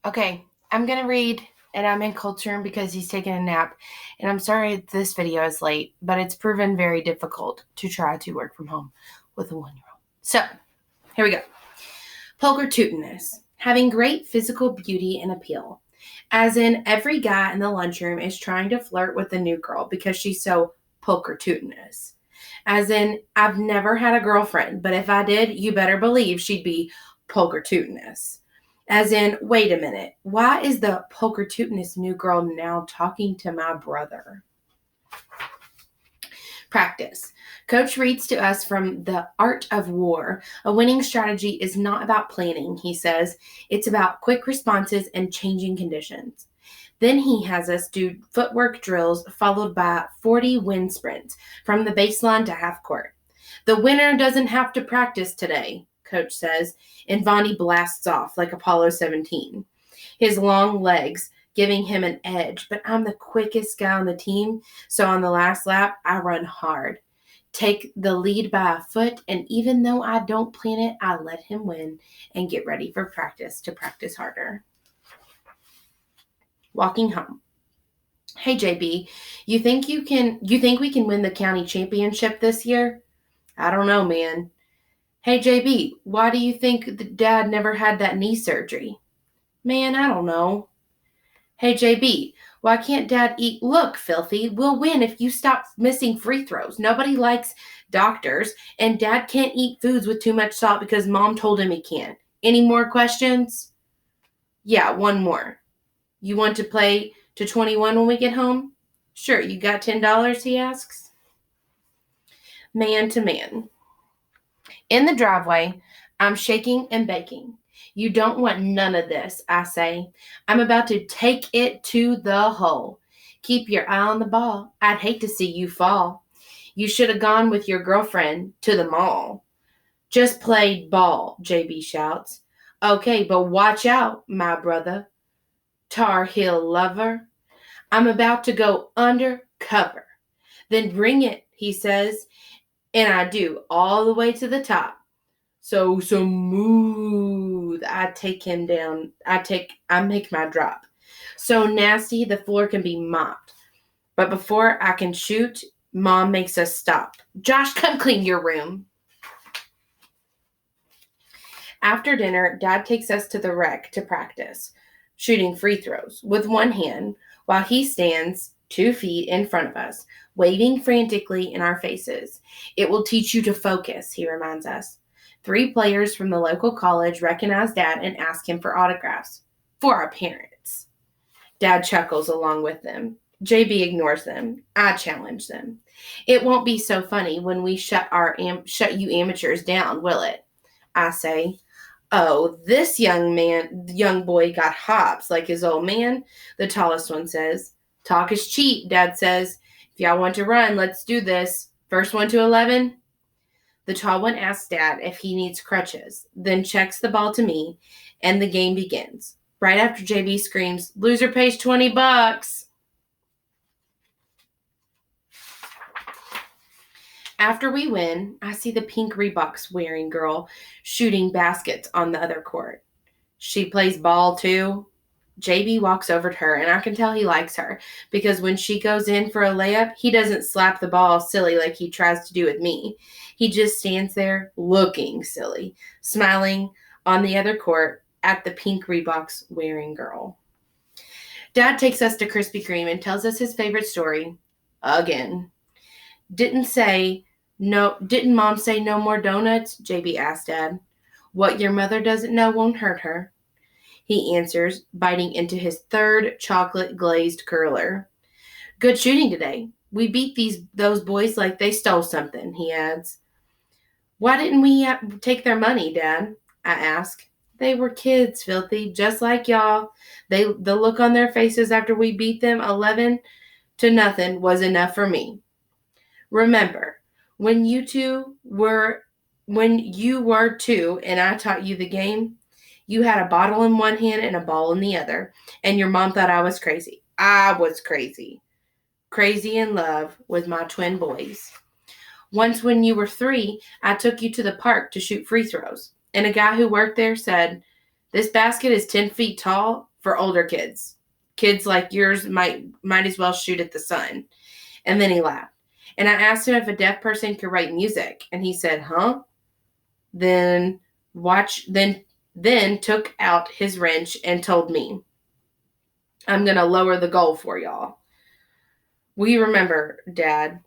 Okay, I'm going to read, and I'm in culture room because he's taking a nap. And I'm sorry this video is late, but it's proven very difficult to try to work from home with a 1-year-old. So, here we go. Pulchritutinous, having great physical beauty and appeal. As in, every guy in the lunchroom is trying to flirt with the new girl because she's so pulchritutinous. As in, I've never had a girlfriend, but if I did, you better believe she'd be pulchritutinous. As in, wait a minute, why is the pulchritutinous new girl now talking to my brother? Practice. Coach reads to us from The Art of War. A winning strategy is not about planning, he says. It's about quick responses and changing conditions. Then he has us do footwork drills followed by 40 wind sprints from the baseline to half court. The winner doesn't have to practice today, Coach says, and Vonnie blasts off like Apollo 17. His long legs giving him an edge, but I'm the quickest guy on the team, so on the last lap, I run hard. Take the lead by a foot, and even though I don't plan it, I let him win and get ready for practice to practice harder. Walking home. Hey JB, you think we can win the county championship this year? I don't know, man. Hey JB, why do you think Dad never had that knee surgery? Man, I don't know. Hey JB, why can't Dad eat? Look, Filthy, we'll win if you stop missing free throws. Nobody likes doctors, and Dad can't eat foods with too much salt because Mom told him he can't. Any more questions? Yeah, one more. You want to play to 21 when we get home? Sure, you got $10, he asks. Man to man. In the driveway, I'm shaking and baking. You don't want none of this, I say. I'm about to take it to the hole. Keep your eye on the ball. I'd hate to see you fall. You should have gone with your girlfriend to the mall. Just played ball, JB shouts. Okay, but watch out, my brother. Tar Heel lover. I'm about to go undercover. Then bring it, he says, and I do, all the way to the top. So smooth. I take him down. I make my drop. So nasty the floor can be mopped. But before I can shoot, Mom makes us stop. Josh, come clean your room. After dinner, Dad takes us to the rec to practice, shooting free throws with one hand while he stands 2 feet in front of us, waving frantically in our faces. It will teach you to focus, he reminds us. 3 players from the local college recognize Dad and ask him for autographs. For our parents. Dad chuckles along with them. JB ignores them. I challenge them. It won't be so funny when we shut you amateurs down, will it? I say. Oh, this young boy got hops like his old man, the tallest one says. Talk is cheap, Dad says. If y'all want to run, let's do this. First one to 11. The tall one asks Dad if he needs crutches, then checks the ball to me, and the game begins. Right after JB screams, loser pays $20. After we win, I see the pink Reeboks wearing girl shooting baskets on the other court. She plays ball too. JB walks over to her, and I can tell he likes her because when she goes in for a layup, he doesn't slap the ball silly like he tries to do with me. He just stands there looking silly, smiling on the other court at the pink Reeboks wearing girl. Dad takes us to Krispy Kreme and tells us his favorite story again. Didn't Mom say no more donuts? JB asked Dad. What your mother doesn't know won't hurt her, he answers, biting into his 3rd chocolate glazed curler. Good shooting today. We beat those boys like they stole something, he adds. Why didn't we take their money, Dad? I ask. They were kids, Filthy, just like y'all. The look on their faces after we beat them 11-0 was enough for me. Remember, when you were 2 and I taught you the game, you had a bottle in one hand and a ball in the other, and your mom thought I was crazy. I was crazy. Crazy in love with my twin boys. Once when you were 3, I took you to the park to shoot free throws, and a guy who worked there said, this basket is 10 feet tall, for older kids. Kids like yours might as well shoot at the sun. And then he laughed. And I asked him if a deaf person could write music. And he said, huh? Then took out his wrench and told me, I'm going to lower the goal for y'all. We remember, Dad.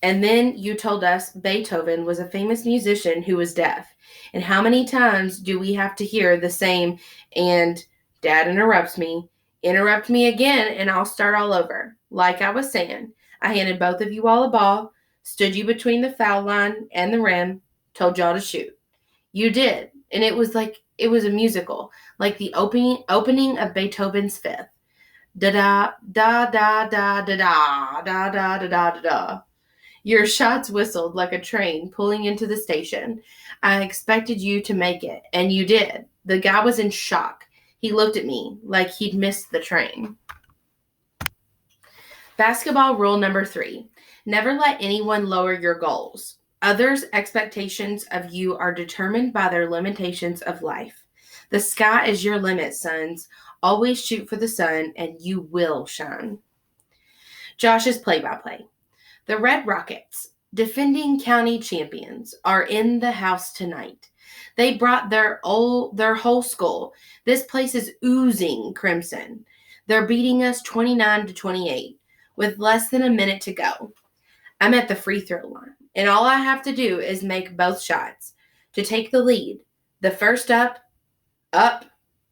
And then you told us Beethoven was a famous musician who was deaf. And how many times do we have to hear the same? And Dad interrupts me. Interrupt me again and I'll start all over. Like I was saying, I handed both of you all a ball, stood you between the foul line and the rim, told y'all to shoot. You did. And it was a musical, like the opening of Beethoven's Fifth. Da da da da da da da da da da da da. Your shots whistled like a train pulling into the station. I expected you to make it, and you did. The guy was in shock. He looked at me like he'd missed the train. Basketball rule number 3. Never let anyone lower your goals. Others' expectations of you are determined by their limitations of life. The sky is your limit, sons. Always shoot for the sun, and you will shine. Josh's play-by-play. The Red Rockets, defending county champions, are in the house tonight. They brought their whole school. This place is oozing crimson. They're beating us 29-28 with less than a minute to go. I'm at the free throw line, and all I have to do is make both shots to take the lead. The first up,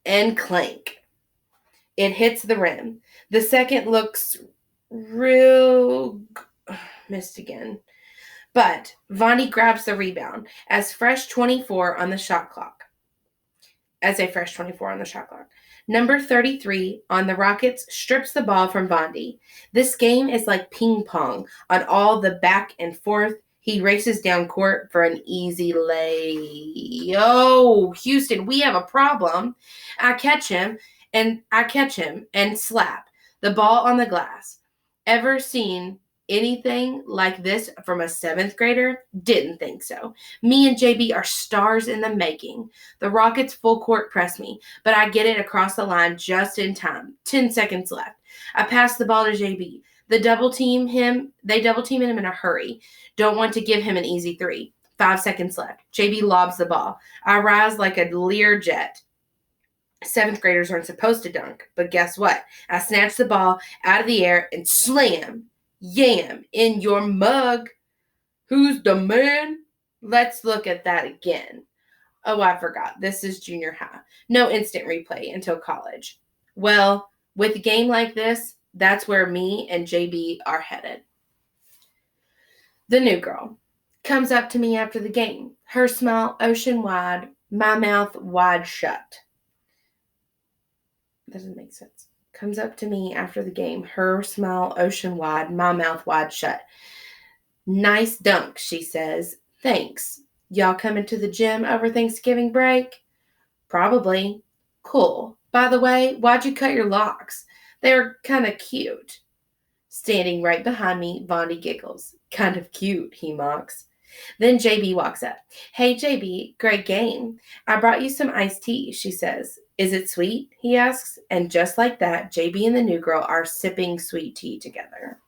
and clank. It hits the rim. The second looks real missed again. But Vonnie grabs the rebound as a fresh 24 on the shot clock. Number 33 on the Rockets strips the ball from Vonnie. This game is like ping pong on all the back and forth. He races down court for an easy lay. Oh, Houston, we have a problem. I catch him and slap the ball on the glass. Ever seen anything like this from a 7th grader? Didn't think so. Me and JB are stars in the making. The Rockets full court press me, but I get it across the line just in time. 10 seconds left. I pass the ball to JB. They double team him in a hurry. Don't want to give him an easy 3. 5 seconds left. JB lobs the ball. I rise like a Learjet. 7th graders aren't supposed to dunk, but guess what? I snatch the ball out of the air and slam, yam, in your mug. Who's the man? Let's look at that again. Oh, I forgot. This is junior high. No instant replay until college. Well, with a game like this, that's where me and JB are headed. The new girl comes up to me after the game. Her smile ocean wide, my mouth wide shut. Doesn't make sense. Comes up to me after the game. Her smile ocean wide, my mouth wide shut. Nice dunk, she says. Thanks. Y'all coming to the gym over Thanksgiving break? Probably. Cool. By the way, why'd you cut your locks? They're kind of cute. Standing right behind me, Vonnie giggles. Kind of cute, he mocks. Then JB walks up. Hey, JB, great game. I brought you some iced tea, she says. Is it sweet? He asks. And just like that, JB and the new girl are sipping sweet tea together.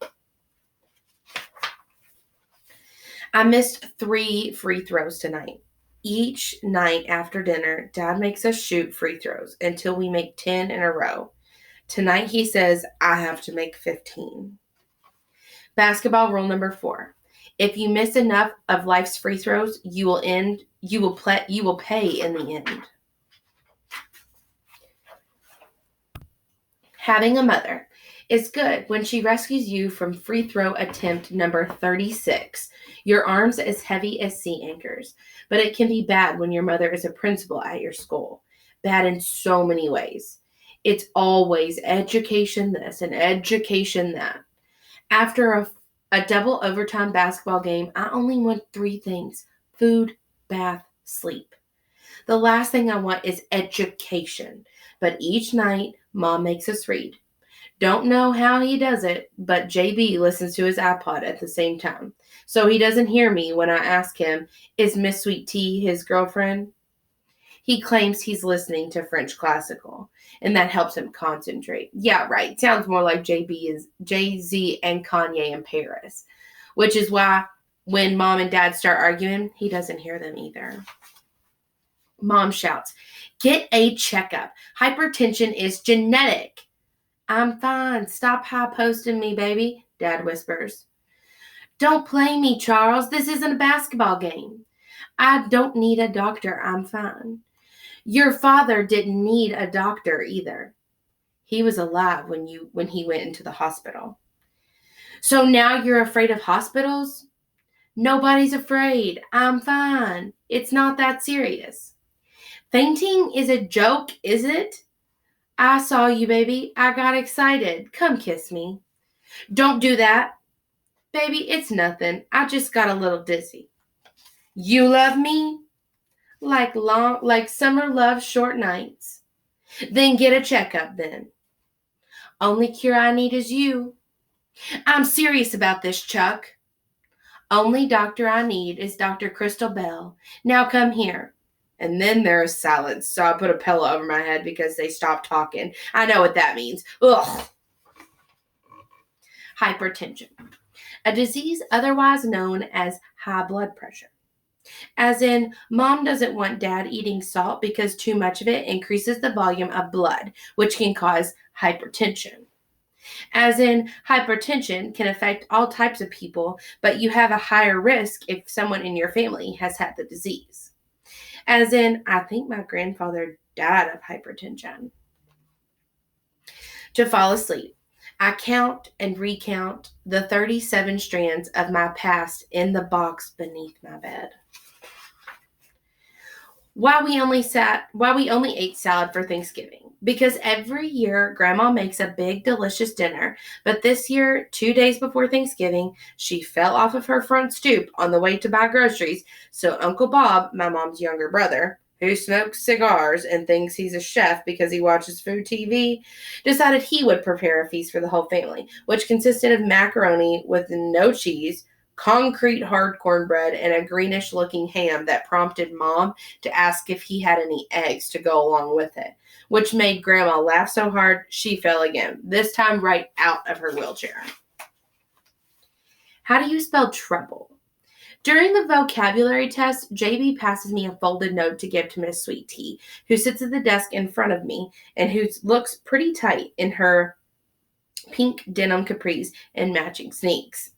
I missed 3 free throws tonight. Each night after dinner, Dad makes us shoot free throws until we make 10 in a row. Tonight, he says, I have to make 15. Basketball rule number 4. If you miss enough of life's free throws, you will pay in the end. Having a mother is good when she rescues you from free throw attempt number 36. Your arms as heavy as sea anchors. But it can be bad when your mother is a principal at your school. Bad in so many ways. It's always education this and education that. After a double overtime basketball game, I only want 3 things: food, bath, sleep. The last thing I want is education. But each night, Mom makes us read. Don't know how he does it, but JB listens to his iPod at the same time. So he doesn't hear me when I ask him, is Miss Sweet Tea his girlfriend? He claims he's listening to French classical, and that helps him concentrate. Yeah, right. Sounds more like Jay-Z and Kanye in Paris, which is why when mom and dad start arguing, he doesn't hear them either. Mom shouts, "Get a checkup. Hypertension is genetic." "I'm fine. Stop high posting me, baby," Dad whispers. "Don't play me, Charles. This isn't a basketball game." "I don't need a doctor. I'm fine." "Your father didn't need a doctor either. He was alive when he went into the hospital." "So now you're afraid of hospitals?" "Nobody's afraid. I'm fine. It's not that serious." "Fainting is a joke, is it?" "I saw you, baby. I got excited. Come kiss me." "Don't do that." "Baby, it's nothing. I just got a little dizzy." "You love me?" Like summer loves short nights." "Then get a checkup then." "Only cure I need is you." "I'm serious about this, Chuck." "Only doctor I need is Dr. Crystal Bell. Now come here." And then there is silence, so I put a pillow over my head because they stopped talking. I know what that means. Ugh. Hypertension, a disease otherwise known as high blood pressure. As in, mom doesn't want dad eating salt because too much of it increases the volume of blood, which can cause hypertension. As in, hypertension can affect all types of people, but you have a higher risk if someone in your family has had the disease. As in, I think my grandfather died of hypertension. To fall asleep, I count and recount the 37 strands of my past in the box beneath my bed. Why we only ate salad for Thanksgiving? Because every year Grandma makes a big delicious dinner, but this year, 2 days before Thanksgiving, she fell off of her front stoop on the way to buy groceries, so Uncle Bob, my mom's younger brother, who smokes cigars and thinks he's a chef because he watches food TV, decided he would prepare a feast for the whole family, which consisted of macaroni with no cheese, concrete hard cornbread, and a greenish-looking ham that prompted Mom to ask if he had any eggs to go along with it, which made Grandma laugh so hard she fell again, this time right out of her wheelchair. How do you spell trouble? During the vocabulary test, JB passes me a folded note to give to Miss Sweet Tea, who sits at the desk in front of me and who looks pretty tight in her pink denim capris and matching sneaks.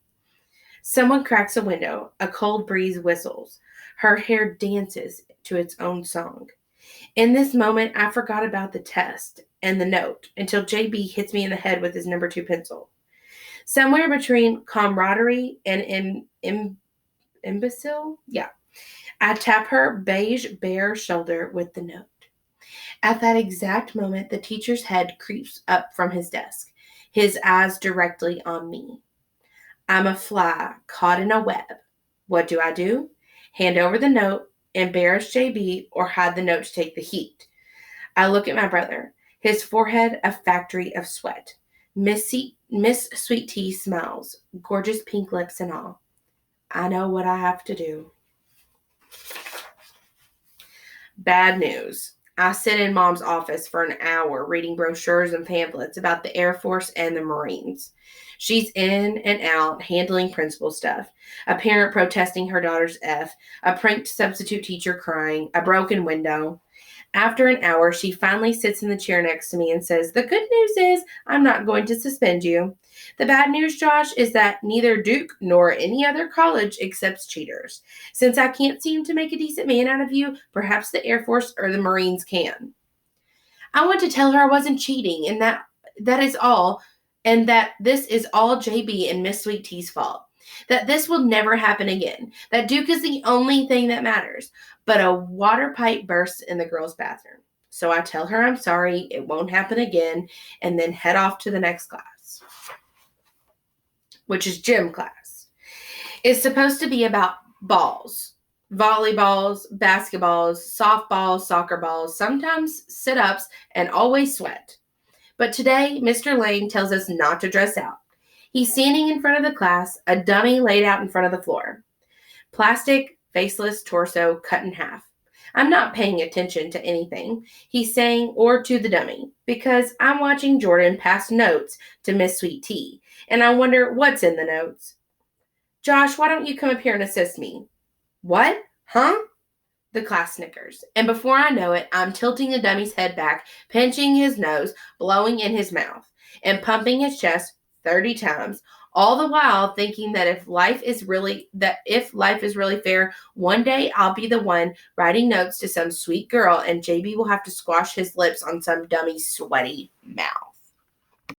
Someone cracks a window. A cold breeze whistles. Her hair dances to its own song. In this moment, I forgot about the test and the note until JB hits me in the head with his number 2 pencil. Somewhere between camaraderie and imbecile? Yeah. I tap her beige bare shoulder with the note. At that exact moment, the teacher's head creeps up from his desk, his eyes directly on me. I'm a fly caught in a web. What do? Hand over the note, embarrass JB, or hide the note to take the heat? I look at my brother, his forehead a factory of sweat. Miss Sweet Tea smiles, gorgeous pink lips and all. I know what I have to do. Bad news. I sit in Mom's office for an hour reading brochures and pamphlets about the Air Force and the Marines. She's in and out handling principal stuff, a parent protesting her daughter's F, a pranked substitute teacher crying, a broken window. After an hour, she finally sits in the chair next to me and says, "The good news is I'm not going to suspend you. The bad news, Josh, is that neither Duke nor any other college accepts cheaters. Since I can't seem to make a decent man out of you, perhaps the Air Force or the Marines can." I want to tell her I wasn't cheating and that is all, and that this is all JB and Miss Sweet Tea's fault. That this will never happen again. That Duke is the only thing that matters. But a water pipe bursts in the girls' bathroom. So I tell her I'm sorry, it won't happen again, and then head off to the next class, which is gym class. It's supposed to be about balls. Volleyballs, basketballs, softballs, soccer balls, sometimes sit-ups, and always sweat. But today, Mr. Lane tells us not to dress out. He's standing in front of the class, a dummy laid out in front of the floor. Plastic, faceless torso cut in half. I'm not paying attention to anything he's saying or to the dummy because I'm watching Jordan pass notes to Miss Sweet Tea, and I wonder what's in the notes. Josh, why don't you come up here and assist me? What? Huh? The class snickers. And before I know it, I'm tilting the dummy's head back, pinching his nose, blowing in his mouth, and pumping his chest 30 times, all the while thinking that if life is really fair, one day I'll be the one writing notes to some sweet girl and JB will have to squash his lips on some dummy's sweaty mouth.